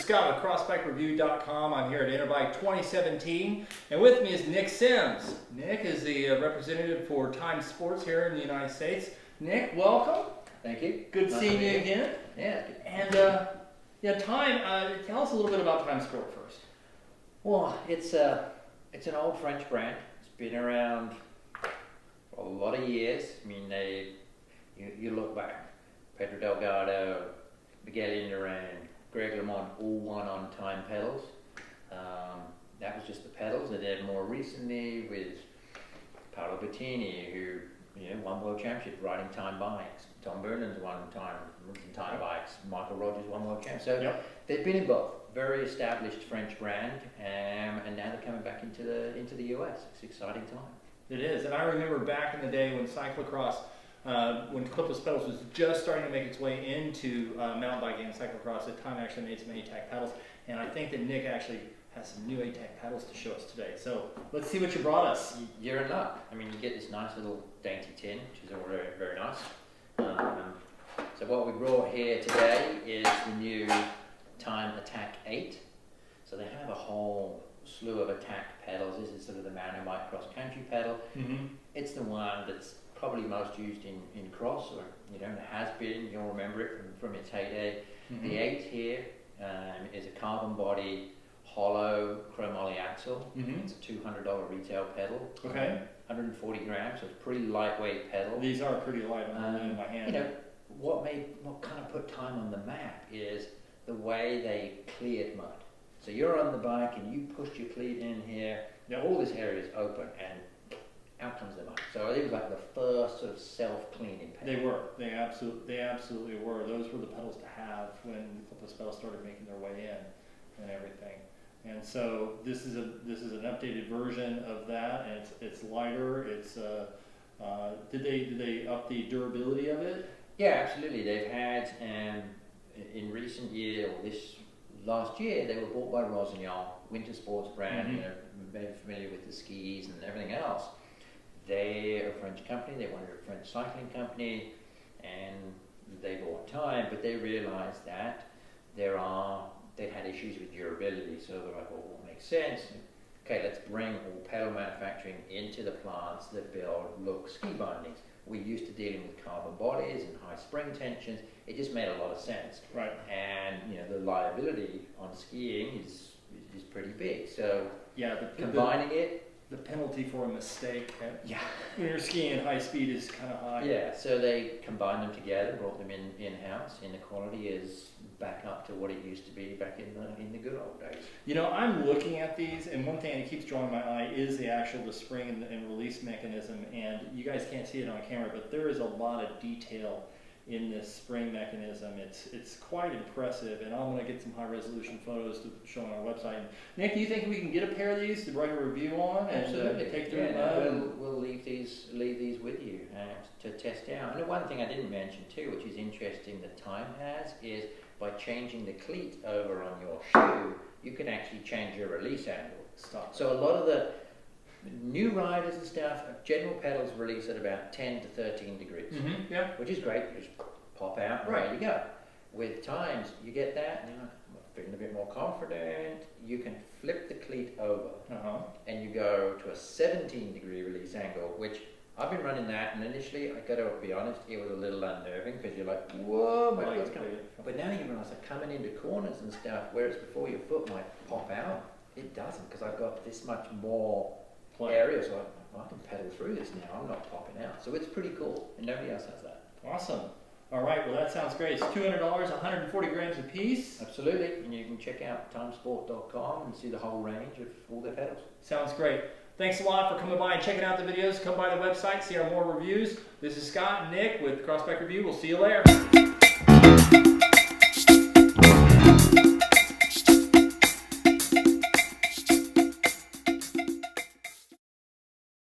Scott with CrossBikeReview.com. I'm here at Interbike 2017, and with me is Nic Simms. Nic is the representative for Time Sports here in the United States. Nic, welcome. Thank you. Good seeing you again. Yeah. And Time. Tell us a little bit about Time Sport first. Well, it's an old French brand. It's been around for a lot of years. I mean, you look back, Pedro Delgado, Miguel Indurain, Greg LeMond, all won on Time pedals. That was just the pedals. And then more recently with Paolo Bettini, who won world championships riding Time bikes. Tom Burnham's won Time bikes. Michael Rogers won world championships. So they've been in both. Very established French brand, and now they're coming back into the US. It's an exciting time. It is, and I remember back in the day when cyclocross, when clipless pedals was just starting to make its way into mountain biking and cyclocross, at Time actually made some ATAC pedals, and I think that Nic actually has some new ATAC pedals to show us today. So let's see what you brought us. You're in luck. I mean, you get this nice little dainty tin, which is all very, very nice. So what we brought here today is the new Time Attack 8. So they have a whole slew of attack pedals. This is sort of the mountain bike cross country pedal. Mm-hmm. It's the one that's probably most used in cross, or has been. You'll remember it from its heyday. Mm-hmm. The 8 here is a carbon body, hollow chromoly axle. Mm-hmm. It's a $200 retail pedal. Okay. 140 grams, so it's a pretty lightweight pedal. These are pretty light in my hand. What kind of put Time on the map is the way they cleared mud. So you're on the bike and you pushed your cleat in here. Now all this area is open and out comes the mud. So it was like the first sort of self-cleaning pedal. They were. They absolutely were. Those were the pedals to have when clipless pedals started making their way in and everything. And so this is an updated version of that, and it's lighter. It's did they up the durability of it? Yeah, absolutely. They've had in recent year, or this last year, they were bought by Rossignol, winter sports brand. Mm-hmm. Very familiar with the skis and everything else. They're a French company. They wanted a French cycling company, and they bought Time, but they realized that they had issues with durability. So they're like, well, it makes sense. Okay, let's bring all pedal manufacturing into the plants that build ski bindings. We're used to dealing with carbon bodies and high spring tensions. It just made a lot of sense. Right. And the liability on skiing is pretty big. So combining the penalty for a mistake when you're skiing at high speed is kind of high. Yeah, so they combined them together, brought them in-house, and the quality is back up to what it used to be back in the good old days. I'm looking at these, and one thing that keeps drawing my eye is the spring and release mechanism, and you guys can't see it on camera, but there is a lot of detail in this spring mechanism. It's quite impressive, and I'm going to get some high resolution photos to show on our website. Nic, do you think we can get a pair of these to write a review on and take through we'll leave these with you to test out. And the one thing I didn't mention too, which is interesting that Time has, is by changing the cleat over on your shoe, you can actually change your release angle. So a lot of the new riders and stuff, general pedals release at about 10 to 13 degrees, which is great. You just pop out and ready to go. With Times, you get that, and you're like, I'm feeling a bit more confident. You can flip the cleat over, and you go to a 17-degree release angle, which I've been running that, and initially, I got to be honest, it was a little unnerving, because you're like, whoa, my foot's coming. But now you realize that coming into corners and stuff, whereas before your foot might pop out, it doesn't, because I've got this much more area, so I can pedal through this now. I'm not popping out. So it's pretty cool, and nobody else has that. Awesome. All right, well that sounds great. It's $200, 140 grams a piece. Absolutely, and you can check out timesport.com and see the whole range of all their pedals. Sounds great. Thanks a lot for coming by and checking out the videos. Come by the website, see our more reviews. This is Scott and Nic with CrossBike Review. We'll see you later.